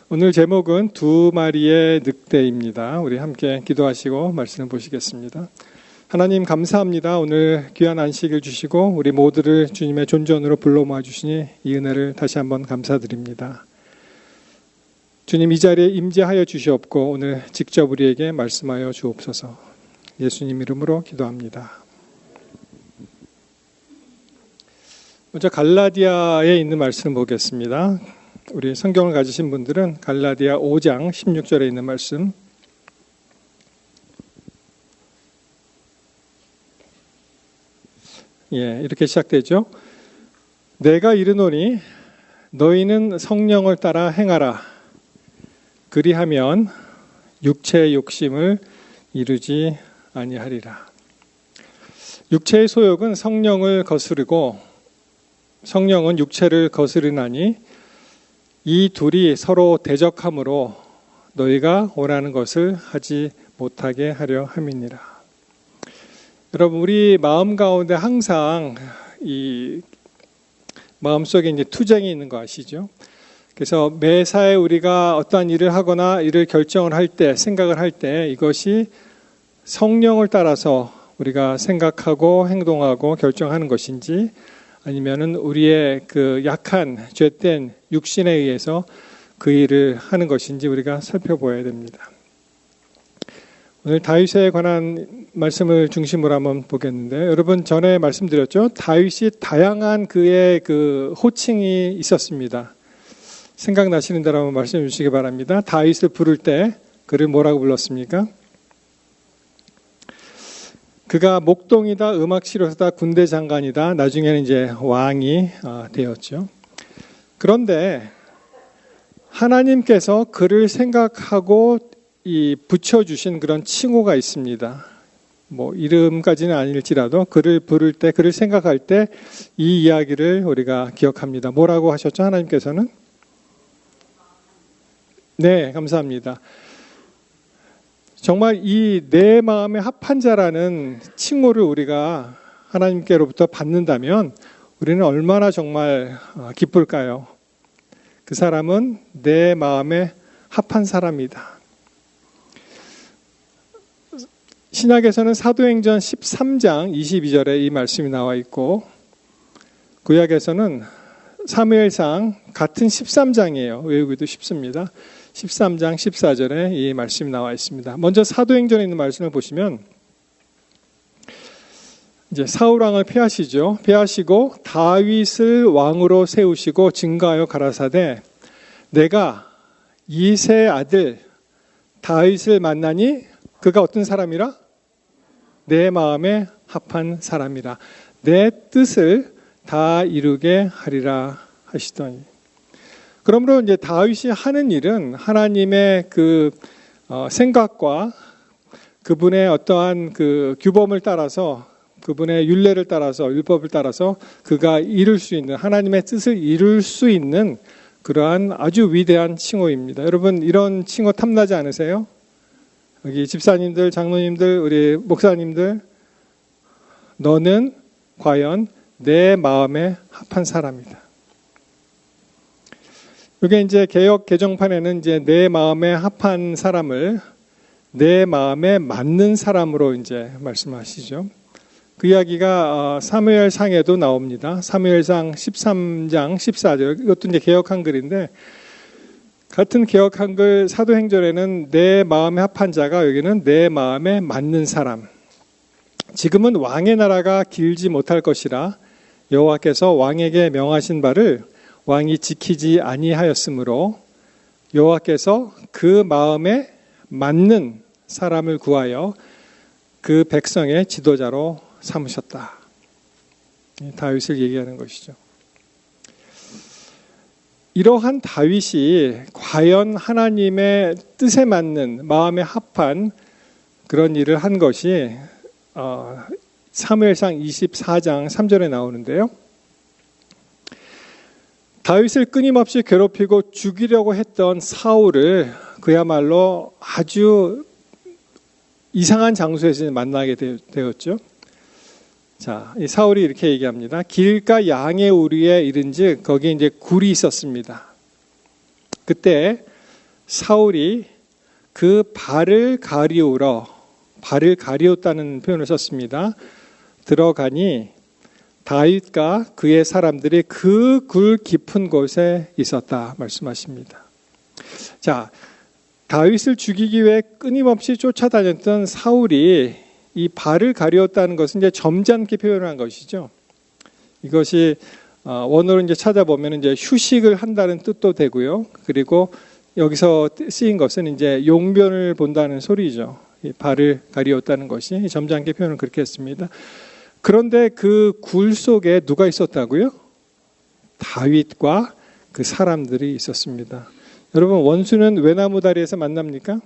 오늘 제목은 두 마리의 늑대입니다. 우리 함께 기도하시고 말씀을 보시겠습니다. 하나님 감사합니다. 오늘 귀한 안식을 주시고 우리 모두를 주님의 존전으로 불러 모아 주시니 이 은혜를 다시 한번 감사드립니다. 주님 이 자리에 임재하여 주시옵고 오늘 직접 우리에게 말씀하여 주옵소서. 예수님 이름으로 기도합니다. 먼저 갈라디아에 있는 말씀을 보겠습니다. 우리 성경을 가지신 분들은 갈라디아 5장 16절에 있는 말씀. 이렇게 시작되죠. 내가 이르노니 너희는 성령을 따라 행하라. 그리하면 육체의 욕심을 이루지 아니하리라. 육체의 소욕은 성령을 거스르고 성령은 육체를 거스르나니 이 둘이 서로 대적함으로 너희가 원하는 것을 하지 못하게 하려 함이니라. 여러분 우리 마음 가운데 항상 이 마음속에 이제 투쟁이 있는 거 아시죠? 그래서 매사에 우리가 어떠한 일을 하거나 일을 결정을 할 때, 생각을 할 때 이것이 성령을 따라서 우리가 생각하고 행동하고 결정하는 것인지 아니면은 우리의 그 약한 죄된 육신에 의해서 그 일을 하는 것인지 우리가 살펴보아야 됩니다. 오늘 다윗에 관한 말씀을 중심으로 한번 보겠는데 여러분 전에 말씀드렸죠. 다윗이 다양한 그의 그 호칭이 있었습니다. 생각나시는 대로 한번 말씀해 주시기 바랍니다. 다윗을 부를 때 그를 뭐라고 불렀습니까? 그가 목동이다, 음악치료사다, 군대 장관이다. 나중에는 이제 왕이 되었죠. 그런데 하나님께서 그를 생각하고 붙여주신 그런 칭호가 있습니다. 뭐 이름까지는 아닐지라도 그를 부를 때, 그를 생각할 때 이 이야기를 우리가 기억합니다. 뭐라고 하셨죠? 하나님께서는? 네, 감사합니다. 정말 이 내 마음에 합한 자라는 칭호를 우리가 하나님께로부터 받는다면 우리는 얼마나 정말 기쁠까요? 그 사람은 내 마음에 합한 사람이다. 신약에서는 사도행전 13장 22절에 이 말씀이 나와 있고 구약에서는 사무엘상 같은 13장이에요. 외우기도 쉽습니다. 13장 14절에 이 말씀이 나와 있습니다. 먼저 사도행전에 있는 말씀을 보시면 이제 사울 왕을 패하시죠. 패하시고 다윗을 왕으로 세우시고 증거하여 가라사대 내가 이새의 아들 다윗을 만나니 그가 어떤 사람이라? 내 마음에 합한 사람이라. 내 뜻을 다 이루게 하리라 하시더니. 그러므로 이제 다윗이 하는 일은 하나님의 그 생각과 그분의 어떠한 그 규범을 따라서 그분의 율례를 따라서 율법을 따라서 그가 이룰 수 있는 하나님의 뜻을 이룰 수 있는 그러한 아주 위대한 칭호입니다. 여러분 이런 칭호 탐나지 않으세요? 여기 집사님들, 장로님들, 우리 목사님들 너는 과연 내 마음에 합한 사람이다. 이게 이제 개역 개정판에는 이제 내 마음에 합한 사람을 내 마음에 맞는 사람으로 이제 말씀하시죠. 그 이야기가 사무엘상에도 나옵니다. 사무엘상 13장 14절. 이것도 이제 개역 한글인데 같은 개역 한글 사도행전에는 내 마음에 합한 자가 여기는 내 마음에 맞는 사람. 지금은 왕의 나라가 길지 못할 것이라 여호와께서 왕에게 명하신 바를 왕이 지키지 아니하였으므로 여호와께서 그 마음에 맞는 사람을 구하여 그 백성의 지도자로 삼으셨다. 다윗을 얘기하는 것이죠. 이러한 다윗이 과연 하나님의 뜻에 맞는 마음에 합한 그런 일을 한 것이 사무엘상 24장 3절에 나오는데요. 다윗을 끊임없이 괴롭히고 죽이려고 했던 사울을 그야말로 아주 이상한 장소에서 만나게 되었죠. 자, 이 사울이 이렇게 얘기합니다. 길가 양의 우리에 이른즉 거기에 이제 굴이 있었습니다. 그때 사울이 그 발을 가리웠다는 표현을 썼습니다. 들어가니 다윗과 그의 사람들이 그 굴 깊은 곳에 있었다 말씀하십니다. 자, 다윗을 죽이기 위해 끊임없이 쫓아다녔던 사울이 이 발을 가리웠다는 것은 이제 점잖게 표현한 것이죠. 이것이 원어로 이제 찾아보면 이제 휴식을 한다는 뜻도 되고요. 그리고 여기서 쓰인 것은 이제 용변을 본다는 소리죠. 이 발을 가리웠다는 것이 점잖게 표현을 그렇게 했습니다. 그런데 그 굴 속에 누가 있었다고요? 다윗과 그 사람들이 있었습니다. 여러분, 원수는 외나무 다리에서 만납니까?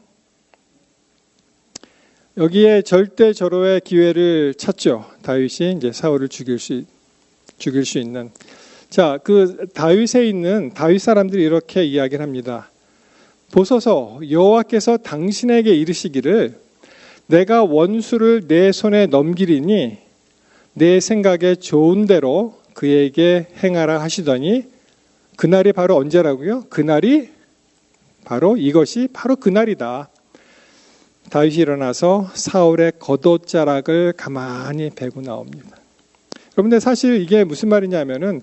여기에 절대 절호의 기회를 찾죠. 다윗이 이제 사울을 죽일 수 있는. 자, 그 다윗에 있는 다윗 사람들이 이렇게 이야기를 합니다. 보소서, 여호와께서 당신에게 이르시기를 내가 원수를 내 손에 넘기리니 내 생각에 좋은 대로 그에게 행하라 하시더니 그날이 바로 언제라고요? 그날이 바로 이것이 바로 그날이다. 다윗이 일어나서 사울의 겉옷자락을 가만히 베고 나옵니다. 여러분들 사실 이게 무슨 말이냐면은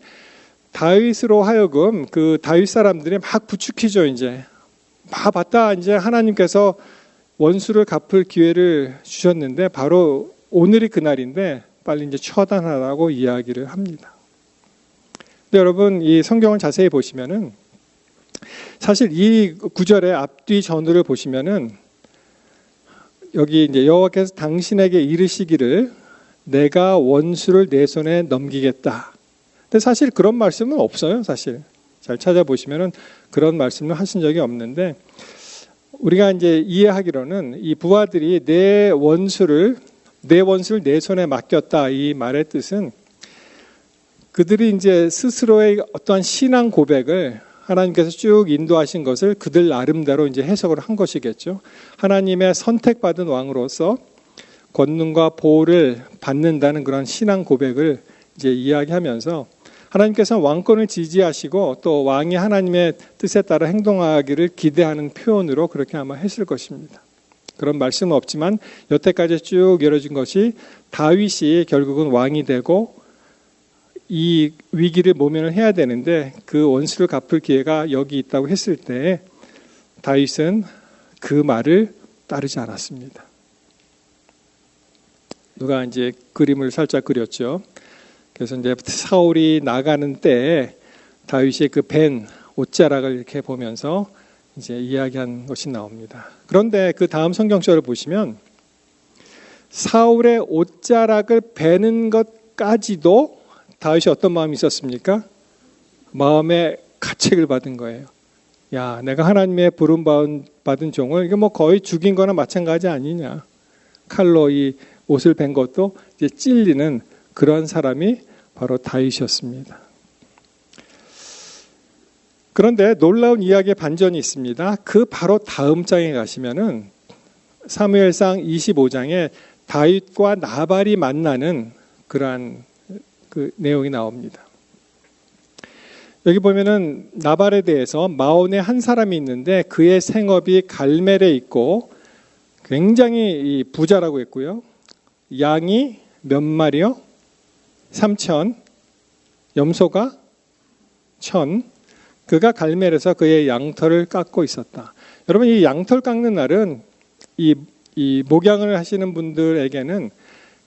다윗으로 하여금 그 다윗 사람들이 막 부추기죠. 이제 막 봤다 이제 하나님께서 원수를 갚을 기회를 주셨는데 바로 오늘이 그날인데 빨리 이제 처단하라고 이야기를 합니다. 근데 여러분 이 성경을 자세히 보시면은 사실 이 구절의 앞뒤 전후를 보시면은 여기 이제 여호와께서 당신에게 이르시기를 내가 원수를 내 손에 넘기겠다. 근데 사실 그런 말씀은 없어요. 사실 잘 찾아보시면은 그런 말씀을 하신 적이 없는데 우리가 이제 이해하기로는 이 부하들이 내 원수를 내 손에 맡겼다 이 말의 뜻은 그들이 이제 스스로의 어떠한 신앙 고백을 하나님께서 쭉 인도하신 것을 그들 나름대로 이제 해석을 한 것이겠죠. 하나님의 선택받은 왕으로서 권능과 보호를 받는다는 그런 신앙 고백을 이제 이야기하면서 하나님께서는 왕권을 지지하시고 또 왕이 하나님의 뜻에 따라 행동하기를 기대하는 표현으로 그렇게 아마 했을 것입니다. 그런 말씀은 없지만 여태까지 쭉 이뤄진 것이 다윗이 결국은 왕이 되고 이 위기를 모면을 해야 되는데 그 원수를 갚을 기회가 여기 있다고 했을 때 다윗은 그 말을 따르지 않았습니다. 누가 이제 그림을 살짝 그렸죠. 그래서 이제 사울이 나가는 때에 다윗이 그 벤 옷자락을 이렇게 보면서 이제 이야기한 것이 나옵니다. 그런데 그 다음 성경절을 보시면 사울의 옷자락을 베는 것까지도 다윗이 어떤 마음이 있었습니까? 마음에 가책을 받은 거예요. 야, 내가 하나님의 부름 받은 종을 이게 뭐 거의 죽인 거나 마찬가지 아니냐. 칼로 이 옷을 벤 것도 이제 찔리는 그런 사람이 바로 다윗이었습니다. 그런데 놀라운 이야기의 반전이 있습니다. 그 바로 다음 장에 가시면은 사무엘상 25장에 다윗과 나발이 만나는 그러한 그 내용이 나옵니다. 여기 보면은 나발에 대해서 마온에 한 사람이 있는데 그의 생업이 갈멜에 있고 굉장히 부자라고 했고요. 양이 몇 마리요? 3,000, 염소가 1,000. 그가 갈멜에서 그의 양털을 깎고 있었다. 여러분 이 양털 깎는 날은 이 목양을 하시는 분들에게는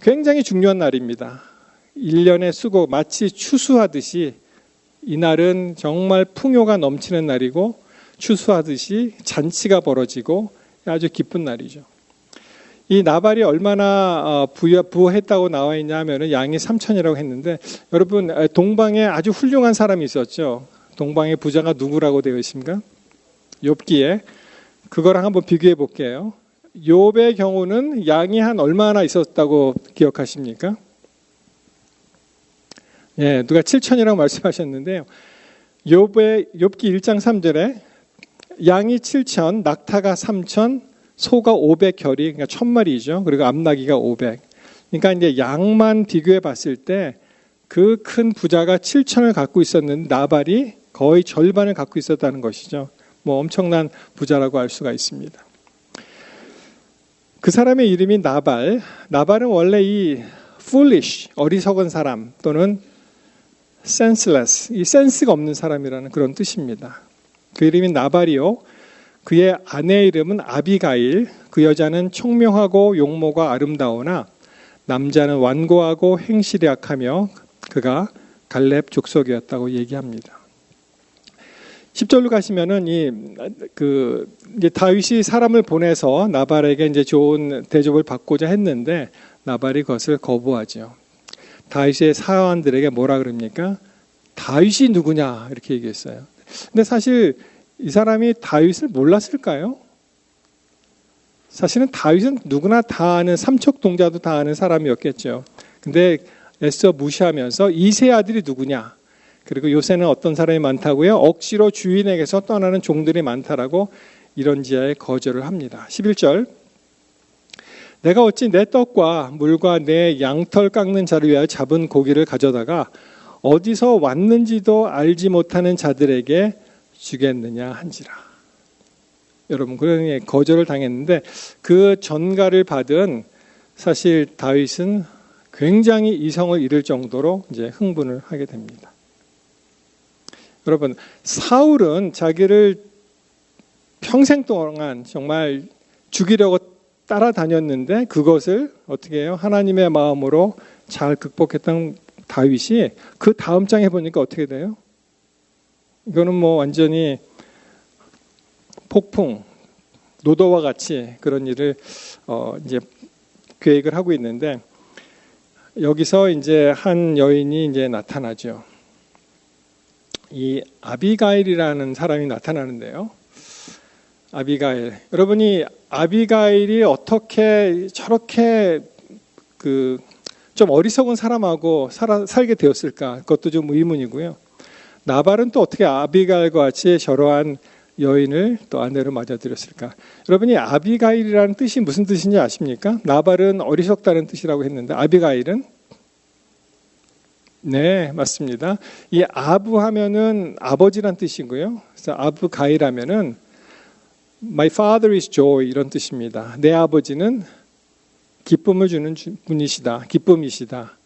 굉장히 중요한 날입니다. 1년의 수고 마치 추수하듯이 이날은 정말 풍요가 넘치는 날이고 추수하듯이 잔치가 벌어지고 아주 기쁜 날이죠. 이 나발이 얼마나 부했다고 나와 있냐 하면 양이 3,000이라고 했는데 여러분 동방에 아주 훌륭한 사람이 있었죠. 동방의 부자가 누구라고 되어 있습니까? 욥기에 그거랑 한번 비교해 볼게요. 욥의 경우는 양이 한 얼마나 있었다고 기억하십니까? 예, 누가 7,000이라고 말씀하셨는데요. 욥기 1장 3절에 양이 7,000, 낙타가 3,000, 소가 500결이, 그러니까 1,000마리죠. 그리고 암나귀가 500. 그러니까 이제 양만 비교해 봤을 때 그 큰 부자가 7,000을 갖고 있었는데 나발이 거의 절반을 갖고 있었다는 것이죠. 뭐 엄청난 부자라고 알 수가 있습니다. 그 사람의 이름이 나발. 나발은 원래 이 foolish, 어리석은 사람 또는 senseless, 이 센스가 없는 사람이라는 그런 뜻입니다. 그 이름이 나발이요. 그의 아내의 이름은 아비가일. 그 여자는 총명하고 용모가 아름다우나 남자는 완고하고 행실이 약하며 그가 갈렙 족속이었다고 얘기합니다. 10절로 가시면은 이제 다윗이 사람을 보내서 나발에게 이제 좋은 대접을 받고자 했는데 나발이 그것을 거부하죠. 다윗의 사환들에게 뭐라 그럽니까? 다윗이 누구냐 이렇게 얘기했어요. 근데 사실 이 사람이 다윗을 몰랐을까요? 사실은 다윗은 누구나 다 아는, 삼척동자도 다 아는 사람이었겠죠. 근데 애써 무시하면서 이 세 아들이 누구냐? 그리고 요새는 어떤 사람이 많다고요? 억지로 주인에게서 떠나는 종들이 많다라고 이런 지하에 거절을 합니다. 11절. 내가 어찌 내 떡과 물과 내 양털 깎는 자를 위하여 잡은 고기를 가져다가 어디서 왔는지도 알지 못하는 자들에게 주겠느냐 한지라. 여러분, 그러니 거절을 당했는데 그 전가를 받은 사실 다윗은 굉장히 이성을 잃을 정도로 이제 흥분을 하게 됩니다. 여러분, 사울은 자기를 평생 동안 정말 죽이려고 따라다녔는데 그것을 어떻게 해요? 하나님의 마음으로 잘 극복했던 다윗이 그 다음 장에 보니까 어떻게 돼요? 이거는 뭐 완전히 폭풍, 노도와 같이 그런 일을 이제 계획을 하고 있는데 여기서 이제 한 여인이 이제 나타나죠. 이 아비가일이라는 사람이 나타나는데요. 아비가일. 여러분이 아비가일이 어떻게 저렇게 좀 어리석은 사람하고 살게 되었을까? 그것도 좀 의문이고요. 나발은 또 어떻게 아비가일과 같이 저러한 여인을 또 아내로 맞아들였을까? 여러분이 아비가일이라는 뜻이 무슨 뜻인지 아십니까? 나발은 어리석다는 뜻이라고 했는데 아비가일은 네, 맞습니다. 이 아부 하면은 아버지란 뜻이고요. 그래서 아브가일 하면은 My father is joy 이런 뜻입니다. 내 아버지는 기쁨을 주는 분이시다. 기쁨이시다.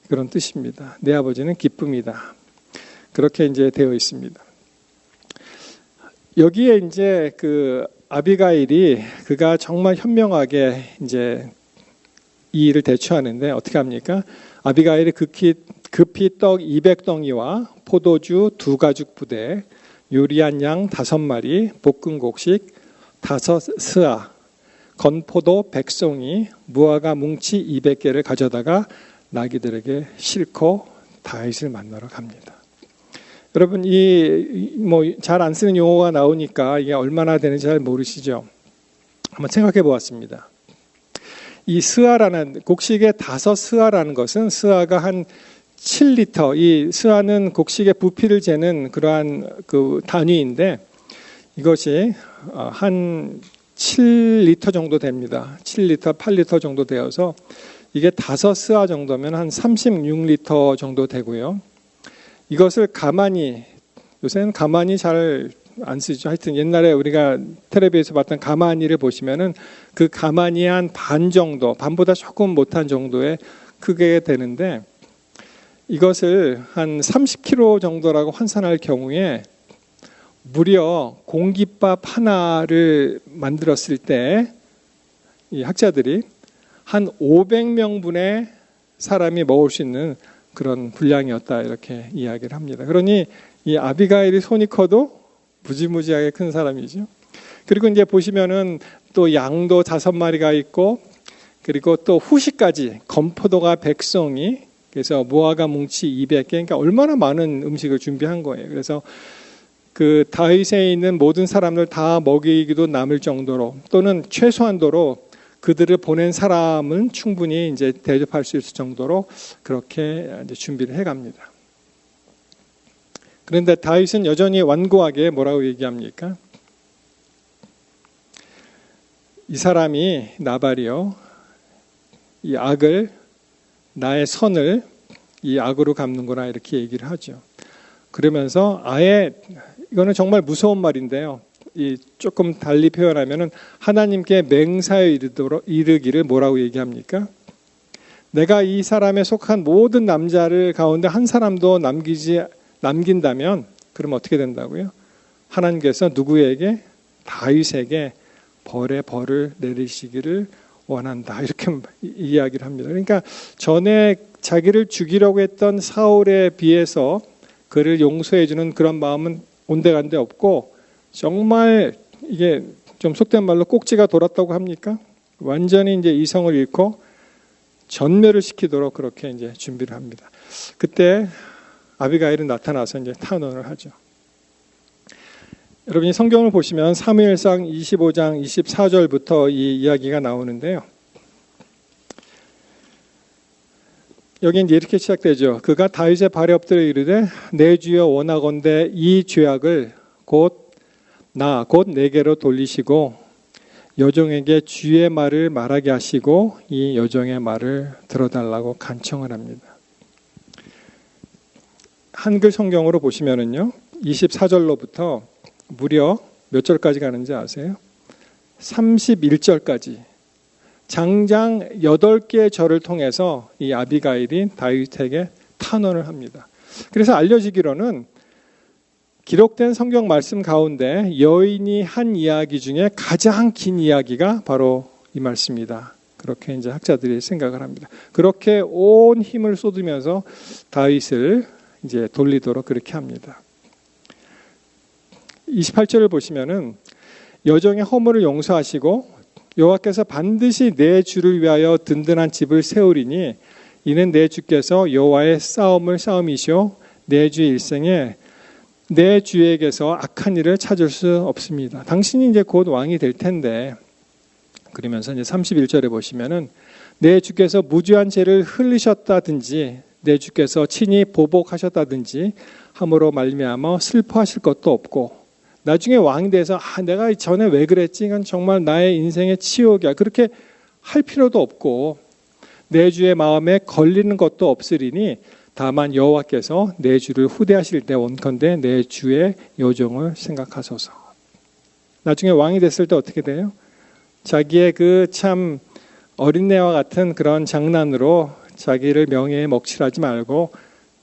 그런 뜻입니다. 내 아버지는 기쁨이다. 그렇게 이제 되어 있습니다. 여기에 이제 그 아비가일이 그가 정말 현명하게 이제 이 일을 대처하는데 어떻게 합니까? 아비가일이 급히 떡 200덩이와 포도주 2가죽 부대, 요리한 양 5마리, 볶은 곡식 5스아, 건포도 100송이, 무화과 뭉치 200개를 가져다가 나귀들에게 싣고 다윗을 만나러 갑니다. 여러분, 이 뭐 잘 안 쓰는 용어가 나오니까 이게 얼마나 되는지 잘 모르시죠? 한번 생각해 보았습니다. 이 스아라는 곡식의 5스아라는 것은 스아가 한 7리터, 이 스아는 곡식의 부피를 재는 그러한 그 단위인데 이것이 한 7리터 정도 됩니다. 7리터, 8리터 정도 되어서 이게 5스아 정도면 한 36리터 정도 되고요. 이것을 가만히, 요새는 가만히 잘 안 쓰죠. 하여튼 옛날에 우리가 텔레비에서 봤던 가마니를 보시면은 그 가마니 한 반 정도, 반보다 조금 못한 정도의 크게 되는데 이것을 한 30kg 정도라고 환산할 경우에 무려 공깃밥 하나를 만들었을 때 이 학자들이 한 500명분의 사람이 먹을 수 있는 그런 분량이었다 이렇게 이야기를 합니다. 그러니 이 아비가일이 손이 커도 무지무지하게 큰 사람이죠. 그리고 이제 보시면은 또 양도 5마리가 있고 그리고 또 후식까지 건포도가 100송이 그래서 무화과 뭉치 200개 그러니까 얼마나 많은 음식을 준비한 거예요. 그래서 그 다윗에 있는 모든 사람들 다 먹이기도 남을 정도로 또는 최소한도로 그들을 보낸 사람은 충분히 이제 대접할 수 있을 정도로 그렇게 이제 준비를 해갑니다. 그런데 다윗은 여전히 완고하게 뭐라고 얘기합니까? 이 사람이 나발이요, 이 악을 나의 선을 이 악으로 갚는구나 이렇게 얘기를 하죠. 그러면서 아예 이거는 정말 무서운 말인데요. 조금 달리 표현하면은 하나님께 맹사에 이르기를 뭐라고 얘기합니까? 내가 이 사람에 속한 모든 남자를 가운데 한 사람도 남긴다면 그럼 어떻게 된다고요? 하나님께서 누구에게? 다윗에게 벌의 벌을 내리시기를 원한다. 이렇게 이야기를 합니다. 그러니까 전에 자기를 죽이려고 했던 사울에 비해서 그를 용서해 주는 그런 마음은 온데간데 없고, 정말 이게 좀 속된 말로 꼭지가 돌았다고 합니까? 완전히 이제 이성을 잃고 전멸을 시키도록 그렇게 이제 준비를 합니다. 그때 아비가일은 나타나서 이제 탄원을 하죠. 여러분이 성경을 보시면 사무엘상 25장 24절부터 이 이야기가 나오는데요. 여기 이제 이렇게 시작되죠. 그가 다윗의 발에 엎드려 이르되 내 주여 원하건대 이 죄악을 곧 내게로 돌리시고 여종에게 주의 말을 말하게 하시고 이 여종의 말을 들어달라고 간청을 합니다. 한글 성경으로 보시면은요, 24절로부터 무려 몇 절까지 가는지 아세요? 31절까지. 장장 8개의 절을 통해서 이 아비가일이 다윗에게 탄원을 합니다. 그래서 알려지기로는 기록된 성경 말씀 가운데 여인이 한 이야기 중에 가장 긴 이야기가 바로 이 말씀이다. 그렇게 이제 학자들이 생각을 합니다. 그렇게 온 힘을 쏟으면서 다윗을 이제 돌리도록 그렇게 합니다. 28절을 보시면은 여종의 허물을 용서하시고 여호와께서 반드시 내 주를 위하여 든든한 집을 세우리니 이는 내 주께서 여호와의 싸움을 싸움이시오 내 주의 일생에 내 주에게서 악한 일을 찾을 수 없습니다. 당신이 이제 곧 왕이 될 텐데, 그러면서 이제 31절에 보시면은 내 주께서 무죄한 죄를 흘리셨다든지 내 주께서 친히 보복하셨다든지 함으로 말미암아 슬퍼하실 것도 없고 나중에 왕이 돼서 내가 전에 왜 그랬지? 이건 정말 나의 인생의 치욕이야. 그렇게 할 필요도 없고 내 주의 마음에 걸리는 것도 없으리니 다만 여호와께서 내 주를 후대하실 때 원컨대 내 주의 여종을 생각하소서. 나중에 왕이 됐을 때 어떻게 돼요? 자기의 그 참 어린애와 같은 그런 장난으로 자기를 명예에 먹칠하지 말고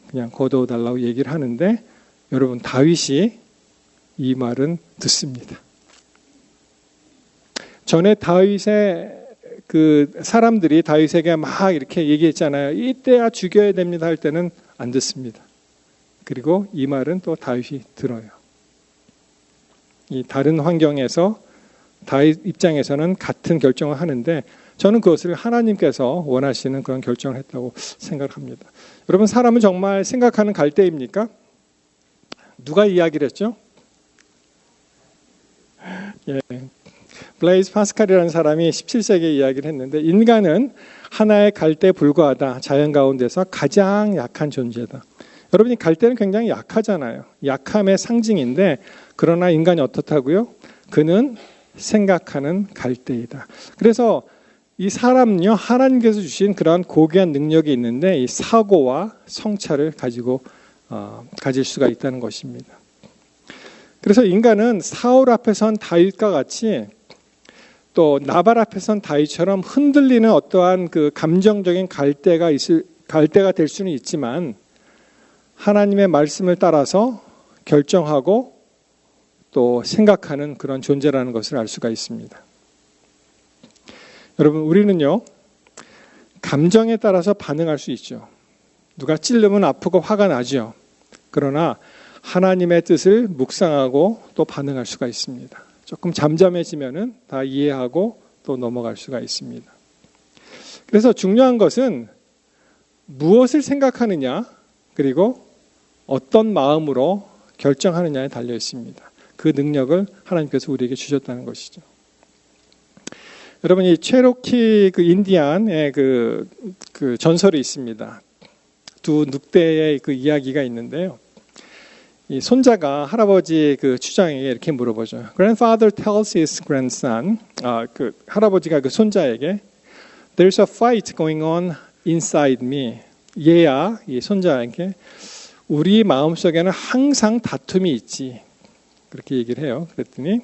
그냥 거두어달라고 얘기를 하는데, 여러분 다윗이 이 말은 듣습니다. 전에 다윗의 그 사람들이 다윗에게 막 이렇게 얘기했잖아요. 이때야 죽여야 됩니다 할 때는 안 듣습니다. 그리고 이 말은 또 다윗이 들어요. 이 다른 환경에서 다윗 입장에서는 같은 결정을 하는데 저는 그것을 하나님께서 원하시는 그런 결정을 했다고 생각합니다. 여러분, 사람은 정말 생각하는 갈대입니까? 누가 이야기를 했죠? 예, 블레이즈 파스칼이라는 사람이 17세기에 이야기를 했는데, 인간은 하나의 갈대에 불과하다. 자연 가운데서 가장 약한 존재다. 여러분이 갈대는 굉장히 약하잖아요. 약함의 상징인데, 그러나 인간이 어떻다고요? 그는 생각하는 갈대이다. 그래서 이 사람은요, 하나님께서 주신 그러한 고귀한 능력이 있는데 이 사고와 성찰을 가질 수가 있다는 것입니다. 그래서 인간은 사울 앞에 선 다윗과 같이 또 나발 앞에 선 다윗처럼 흔들리는 어떠한 그 감정적인 갈대가 될 수는 있지만 하나님의 말씀을 따라서 결정하고 또 생각하는 그런 존재라는 것을 알 수가 있습니다. 여러분, 우리는요, 감정에 따라서 반응할 수 있죠. 누가 찔르면 아프고 화가 나죠. 그러나 하나님의 뜻을 묵상하고 또 반응할 수가 있습니다. 조금 잠잠해지면은 다 이해하고 또 넘어갈 수가 있습니다. 그래서 중요한 것은 무엇을 생각하느냐, 그리고 어떤 마음으로 결정하느냐에 달려 있습니다. 그 능력을 하나님께서 우리에게 주셨다는 것이죠. 여러분, 이 체로키 그 인디안의 그 전설이 있습니다. 두 늑대의 그 이야기가 있는데요. 이 손자가 할아버지 그 추장에게 이렇게 물어보죠. Grandfather tells his grandson, 그 할아버지가 그 손자에게 There's a fight going on inside me. 얘야, 이 손자에게 우리 마음속에는 항상 다툼이 있지. 그렇게 얘기를 해요. 그랬더니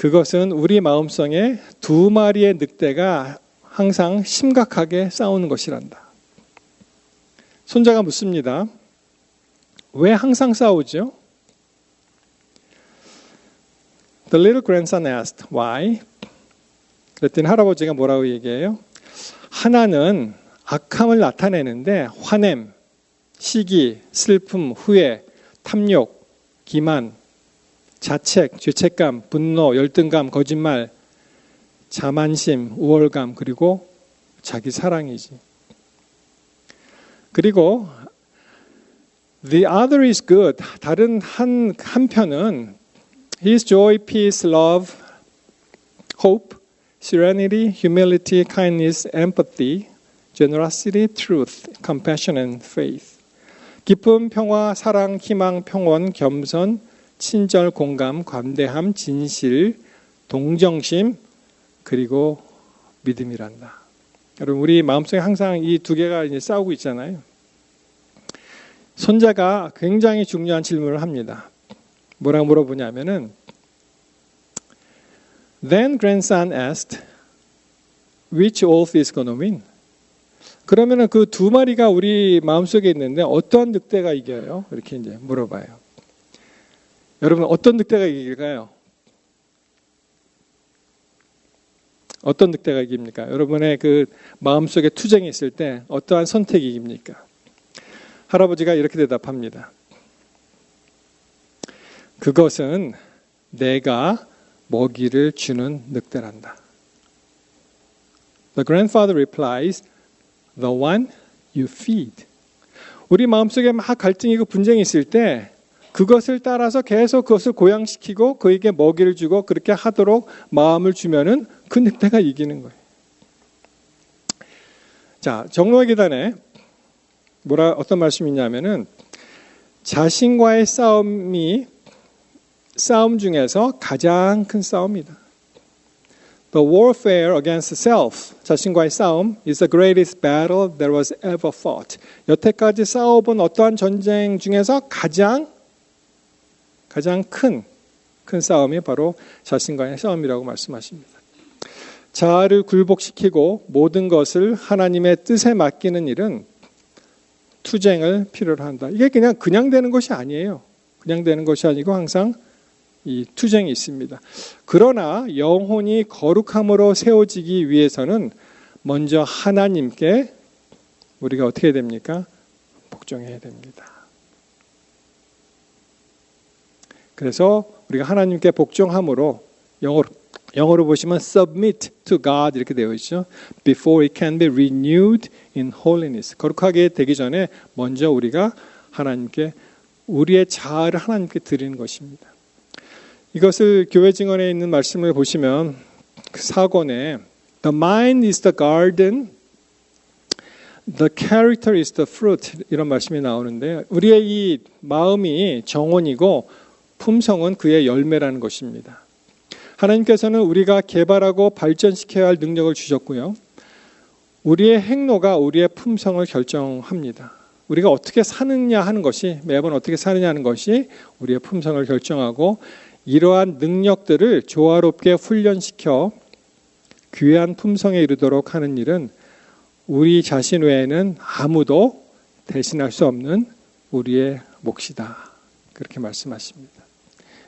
그것은 우리 마음속에 두 마리의 늑대가 항상 심각하게 싸우는 것이란다. 손자가 묻습니다. 왜 항상 싸우죠? The little grandson asked, why? 그랬더니 할아버지가 뭐라고 얘기해요? 하나는 악함을 나타내는데 화냄, 시기, 슬픔, 후회, 탐욕, 기만, 자책, 죄책감, 분노, 열등감, 거짓말, 자만심, 우월감, 그리고 자기 사랑이지. 그리고 the other is good. 다른 한편은 his joy, peace, love, hope, serenity, humility, kindness, empathy, generosity, truth, compassion and faith. 기쁨, 평화, 사랑, 희망, 평온, 겸손, 친절, 공감, 관대함, 진실, 동정심, 그리고 믿음이란다. 여러분, 우리 마음속에 항상 이 두 개가 이제 싸우고 있잖아요. 손자가 굉장히 중요한 질문을 합니다. 뭐라고 물어보냐면은 Then grandson asked, which wolf is going to win? 그러면은 그 두 마리가 우리 마음속에 있는데 어떤 늑대가 이겨요? 이렇게 이제 물어봐요. 여러분, 어떤 늑대가 이길까요? 어떤 늑대가 이깁니까? 여러분의 그 마음속에 투쟁이 있을 때 어떠한 선택이 이깁니까? 할아버지가 이렇게 대답합니다. 그것은 내가 먹이를 주는 늑대란다. The grandfather replies, the one you feed. 우리 마음속에 막 갈등이고 분쟁이 있을 때 그것을 따라서 계속 그것을 고양시키고 그에게 먹이를 주고 그렇게 하도록 마음을 주면은 그 늑대가 이기는 거예요. 자, 정로의 계단에 어떤 말씀이 있냐면은 자신과의 싸움 중에서 가장 큰 싸움이다. The warfare against self, 자신과의 싸움, is the greatest battle that was ever fought. 여태까지 싸워본 어떠한 전쟁 중에서 가장 큰 싸움이 바로 자신과의 싸움이라고 말씀하십니다. 자아를 굴복시키고 모든 것을 하나님의 뜻에 맡기는 일은 투쟁을 필요로 한다. 이게 그냥 되는 것이 아니에요. 그냥 되는 것이 아니고 항상 이 투쟁이 있습니다. 그러나 영혼이 거룩함으로 세워지기 위해서는 먼저 하나님께 우리가 어떻게 해야 됩니까? 복종해야 됩니다. 그래서 우리가 하나님께 복종함으로 영어로 보시면 submit to God 이렇게 되어 있죠. Before it can be renewed in holiness. 거룩하게 되기 전에 먼저 우리가 하나님께 우리의 자아를 하나님께 드리는 것입니다. 이것을 교회 증언에 있는 말씀을 보시면 그 4권에 The mind is the garden, the character is the fruit 이런 말씀이 나오는데 우리의 이 마음이 정원이고 품성은 그의 열매라는 것입니다. 하나님께서는 우리가 개발하고 발전시켜야 할 능력을 주셨고요. 우리의 행로가 우리의 품성을 결정합니다. 우리가 어떻게 사느냐 하는 것이 매번 어떻게 사느냐 하는 것이 우리의 품성을 결정하고 이러한 능력들을 조화롭게 훈련시켜 귀한 품성에 이르도록 하는 일은 우리 자신 외에는 아무도 대신할 수 없는 우리의 몫이다. 그렇게 말씀하십니다.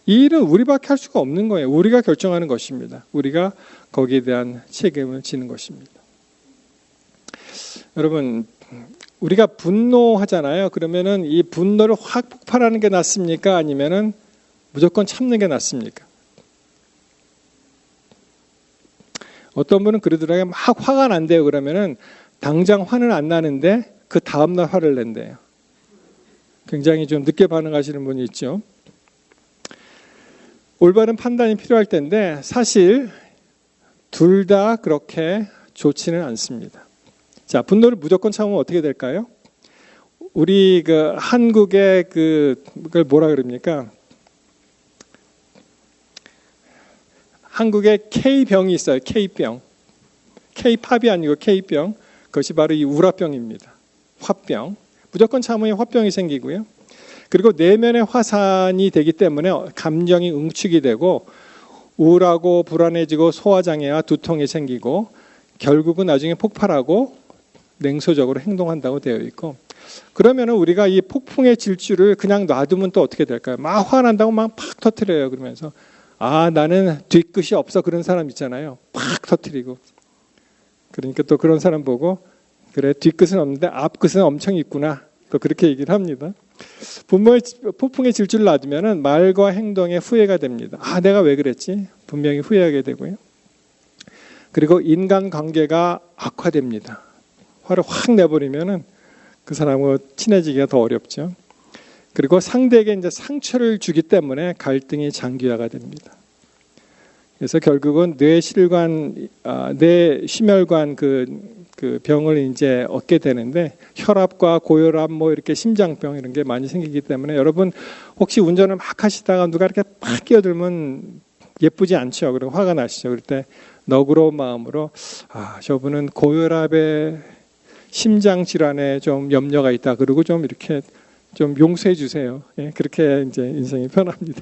이 일은 우리밖에 할 수가 없는 거예요. 우리가 결정하는 것입니다. 우리가 거기에 대한 책임을 지는 것입니다. 여러분, 우리가 분노하잖아요. 그러면은 이 분노를 확 폭발하는 게 낫습니까? 아니면은 무조건 참는 게 낫습니까? 어떤 분은 그러더라고요. 막 화가 난대요. 그러면은 당장 화는 안 나는데 그 다음날 화를 낸대요. 굉장히 좀 늦게 반응하시는 분이 있죠. 올바른 판단이 필요할 텐데 사실 둘 다 그렇게 좋지는 않습니다. 자, 분노를 무조건 참으면 어떻게 될까요? 우리 그 한국의 그걸 뭐라 그럽니까? 한국에 K병이 있어요. K병. K팝이 아니고 K병. 그것이 바로 이 우라병입니다. 화병. 무조건 참으면 화병이 생기고요. 그리고 내면의 화산이 되기 때문에 감정이 응축이 되고 우울하고 불안해지고 소화장애와 두통이 생기고 결국은 나중에 폭발하고 냉소적으로 행동한다고 되어 있고, 그러면 우리가 이 폭풍의 질주를 그냥 놔두면 또 어떻게 될까요? 막 화난다고 막 팍 터뜨려요. 그러면서 나는 뒤끝이 없어, 그런 사람 있잖아요. 팍 터뜨리고. 그러니까 또 그런 사람 보고 그래, 뒤끝은 없는데 앞끝은 엄청 있구나, 또 그렇게 얘기를 합니다. 폭풍의 질주를 놔두면 말과 행동에 후회가 됩니다. 내가 왜 그랬지? 분명히 후회하게 되고요. 그리고 인간관계가 악화됩니다. 화를 확 내버리면 그 사람과 친해지기가 더 어렵죠. 그리고 상대에게 이제 상처를 주기 때문에 갈등이 장기화가 됩니다. 그래서 결국은 뇌실관, 뇌심혈관 그 병을 이제 얻게 되는데, 혈압과 고혈압, 뭐 이렇게 심장병 이런 게 많이 생기기 때문에, 여러분 혹시 운전을 막 하시다가 누가 이렇게 팍 끼어들면 예쁘지 않죠. 그리고 화가 나시죠. 그럴 때 너그러운 마음으로 저분은 고혈압에 심장 질환에 좀 염려가 있다, 그리고 좀 이렇게 좀 용서해 주세요. 그렇게 이제 인생이 편합니다.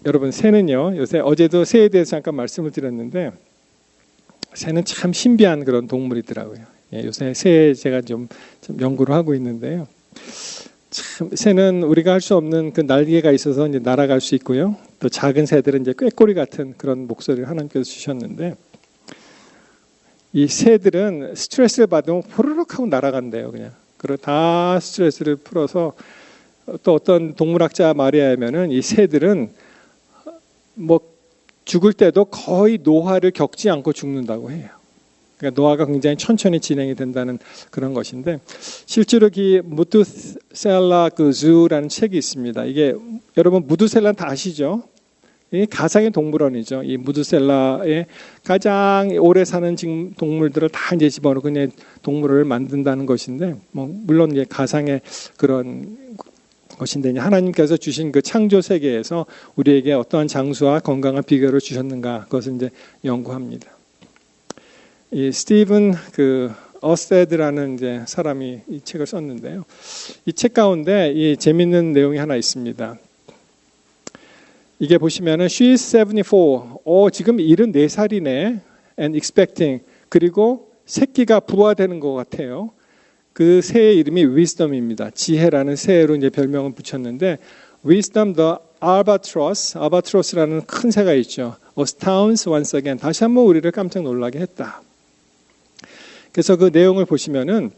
여러분, 새는요, 요새 어제도 새에 대해서 잠깐 말씀을 드렸는데, 새는 참 신비한 그런 동물이더라고요. 요새 새 제가 좀 연구를 하고 있는데요. 참 새는 우리가 할 수 없는 그 날개가 있어서 이제 날아갈 수 있고요. 또 작은 새들은 이제 꾀꼬리 같은 그런 목소리를 하나님께서 주셨는데, 이 새들은 스트레스를 받으면 포르륵 하고 날아간대요, 그냥. 그리고 다 스트레스를 풀어서, 또 어떤 동물학자 말에 의하면은 이 새들은 뭐 죽을 때도 거의 노화를 겪지 않고 죽는다고 해요. 그러니까 노화가 굉장히 천천히 진행이 된다는 그런 것인데, 실제로 이 무두셀라 그 즈라는 책이 있습니다. 이게 여러분 무두셀라는 다 아시죠? 이 가상의 동물원이죠. 이 무두셀라의 가장 오래 사는 동물들을 다 이제 집어넣고 그냥 동물을 만든다는 것인데, 뭐 물론 이제 가상의 그런 것인데, 하나님께서 주신 그 창조 세계에서 우리에게 어떠한 장수와 건강한 비결을 주셨는가, 그것을 이제 연구합니다. 이 스티븐 어스테드라는 이제 사람이 이 책을 썼는데요. 이 책 가운데 이 재밌는 내용이 하나 있습니다. 이게 보시면은 she's 74, 지금 74살이네, and expecting, 그리고 새끼가 부화되는 것 같아요. 그 새의 이름이 wisdom입니다. 지혜라는 새로 이제 별명을 붙였는데, wisdom the albatross라는 큰 새가 있죠. astounds once again, 다시 한번 우리를 깜짝 놀라게 했다. 그래서 그 내용을 보시면은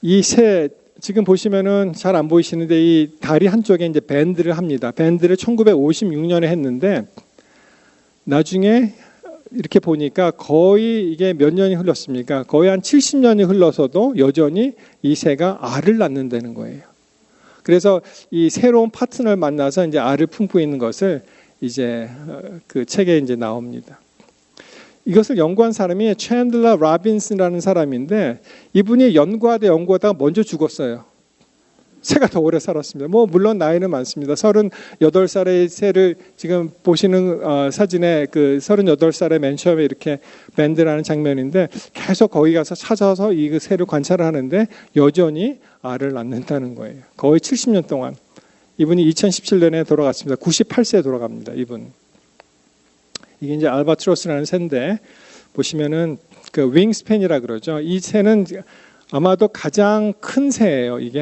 이 새, 지금 보시면은 잘 안 보이시는데 이 다리 한쪽에 이제 밴드를 합니다. 밴드를 1956년에 했는데, 나중에 이렇게 보니까 거의 이게 몇 년이 흘렀습니까? 거의 한 70년이 흘러서도 여전히 이 새가 알을 낳는다는 거예요. 그래서 이 새로운 파트너를 만나서 이제 알을 품고 있는 것을 이제 그 책에 이제 나옵니다. 이것을 연구한 사람이 챈들러 라빈슨이라는 사람인데, 이분이 연구하다가 먼저 죽었어요. 새가 더 오래 살았습니다. 뭐 물론 나이는 많습니다. 38살의 새를 지금 보시는 사진에 그 38살의 맨 처음에 이렇게 밴드라는 장면인데, 계속 거기 가서 찾아서 이 새를 관찰을 하는데 여전히 알을 낳는다는 거예요. 거의 70년 동안. 이분이 2017년에 돌아갔습니다. 98세에 돌아갑니다. 이분. 이게 이제 알바트로스라는 새인데, 보시면은 그 윙스팬이라 그러죠. 이 새는 아마도 가장 큰 새예요. 이게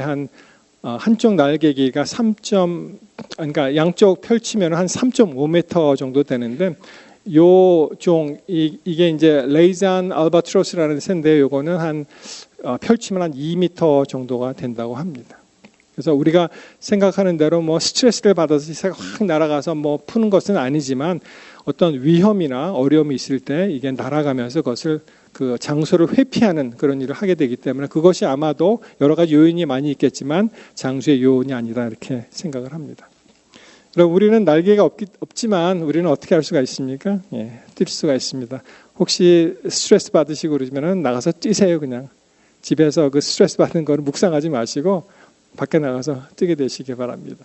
한쪽 날개 길이가 그러니까 양쪽 펼치면 한 3.5m 정도 되는데, 이게 이제 레이잔 알바트로스라는 새인데, 요거는 펼치면 한 2m 정도가 된다고 합니다. 그래서 우리가 생각하는 대로 뭐 스트레스를 받아서 새가 확 날아가서 뭐 푸는 것은 아니지만, 어떤 위험이나 어려움이 있을 때 이게 날아가면서 그것을 그 장소를 회피하는 그런 일을 하게 되기 때문에, 그것이 아마도 여러 가지 요인이 많이 있겠지만 장수의 요인이 아니다, 이렇게 생각을 합니다. 그럼 우리는 날개가 없지만 우리는 어떻게 할 수가 있습니까? 뛸 수가 있습니다. 혹시 스트레스 받으시고 그러시면 나가서 뛰세요. 그냥 집에서 그 스트레스 받는 거를 묵상하지 마시고 밖에 나가서 뛰게 되시기 바랍니다.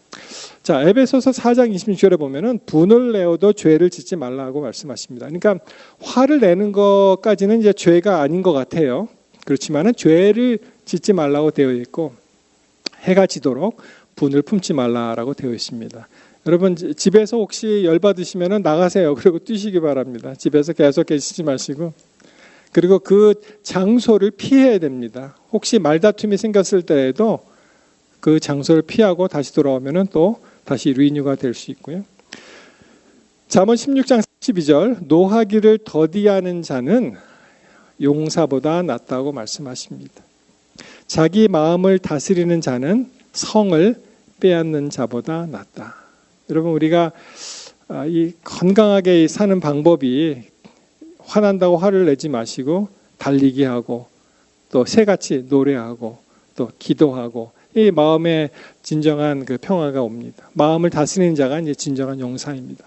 자, 에베소서 4장 26절에 보면은 분을 내어도 죄를 짓지 말라고 말씀하십니다. 그러니까 화를 내는 것까지는 이제 죄가 아닌 것 같아요. 그렇지만은 죄를 짓지 말라고 되어 있고, 해가 지도록 분을 품지 말라라고 되어 있습니다. 여러분 집에서 혹시 열받으시면 나가세요. 그리고 뛰시기 바랍니다. 집에서 계속 계시지 마시고. 그리고 그 장소를 피해야 됩니다. 혹시 말다툼이 생겼을 때에도 그 장소를 피하고 다시 돌아오면 또 다시 리뉴가 될 수 있고요. 잠언 16장 12절 노하기를 더디하는 자는 용사보다 낫다고 말씀하십니다. 자기 마음을 다스리는 자는 성을 빼앗는 자보다 낫다. 여러분 우리가 이 건강하게 사는 방법이 화난다고 화를 내지 마시고 달리기 하고 또 새같이 노래하고 또 기도하고 이 마음에 진정한 그 평화가 옵니다. 마음을 다스리는 자가 이제 진정한 용사입니다.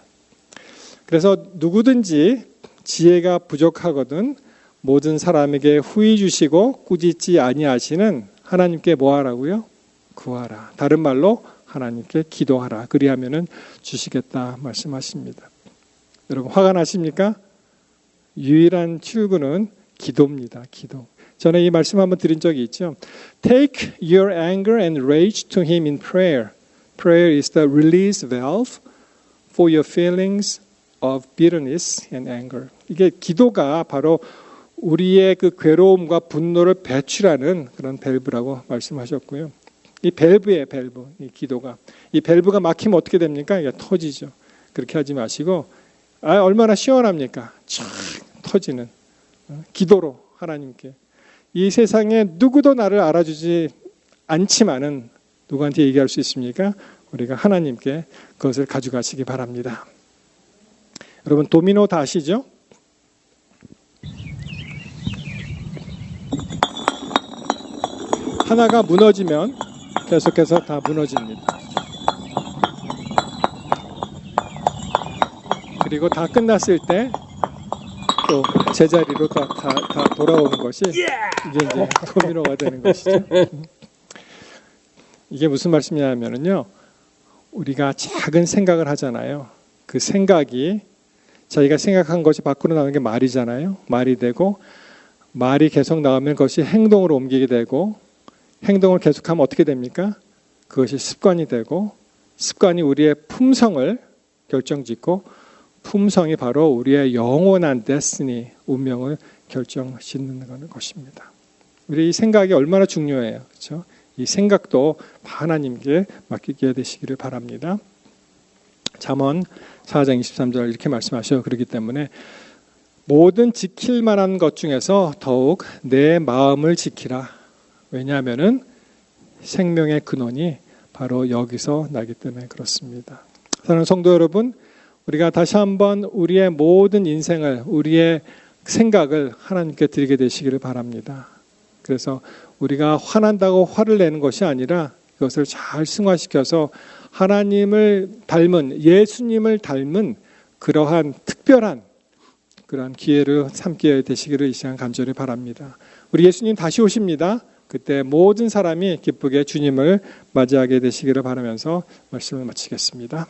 그래서 누구든지 지혜가 부족하거든 모든 사람에게 후히 주시고 꾸짖지 아니하시는 하나님께 뭐 하라고요? 구하라. 다른 말로 하나님께 기도하라. 그리하면은 주시겠다 말씀하십니다. 여러분 화가 나십니까? 유일한 출구는 기도입니다. 기도. 저는 이 말씀 한번 드린 적이 있죠. Take your anger and rage to him in prayer. Prayer is the release valve for your feelings of bitterness and anger. 이게 기도가 바로 우리의 그 괴로움과 분노를 배출하는 그런 밸브라고 말씀하셨고요. 이 밸브예요, 밸브. 이 기도가. 이 밸브가 막히면 어떻게 됩니까? 이게 터지죠. 그렇게 하지 마시고, 얼마나 시원합니까? 촥 터지는 기도로 하나님께. 이 세상에 누구도 나를 알아주지 않지만은 누구한테 얘기할 수 있습니까? 우리가 하나님께 그것을 가져가시기 바랍니다. 여러분 도미노 다 아시죠? 하나가 무너지면 계속해서 다 무너집니다. 그리고 다 끝났을 때 또 제자리로 다 돌아오는 것이 이게 이제 도미노가 되는 것이죠. 이게 무슨 말씀이냐면요. 우리가 작은 생각을 하잖아요. 그 생각이 자기가 생각한 것이 밖으로 나오는 게 말이잖아요. 말이 되고 말이 계속 나오면 그것이 행동으로 옮기게 되고 행동을 계속하면 어떻게 됩니까? 그것이 습관이 되고 습관이 우리의 품성을 결정짓고 품성이 바로 우리의 영원한 데스티니, 운명을 결정짓는 것입니다. 우리 이 생각이 얼마나 중요해요. 그렇죠? 이 생각도 하나님께 맡기게 되시기를 바랍니다. 잠언 4장 23절 이렇게 말씀하셔요. 그렇기 때문에 모든 지킬 만한 것 중에서 더욱 내 마음을 지키라. 왜냐하면은 생명의 근원이 바로 여기서 나기 때문에 그렇습니다. 사랑하는 성도 여러분, 우리가 다시 한번 우리의 모든 인생을, 우리의 생각을 하나님께 드리게 되시기를 바랍니다. 그래서 우리가 화난다고 화를 내는 것이 아니라 그것을 잘 승화시켜서 하나님을 닮은, 예수님을 닮은 그러한 특별한 그러한 기회를 삼게 되시기를 이 시간 간절히 바랍니다. 우리 예수님 다시 오십니다. 그때 모든 사람이 기쁘게 주님을 맞이하게 되시기를 바라면서 말씀을 마치겠습니다.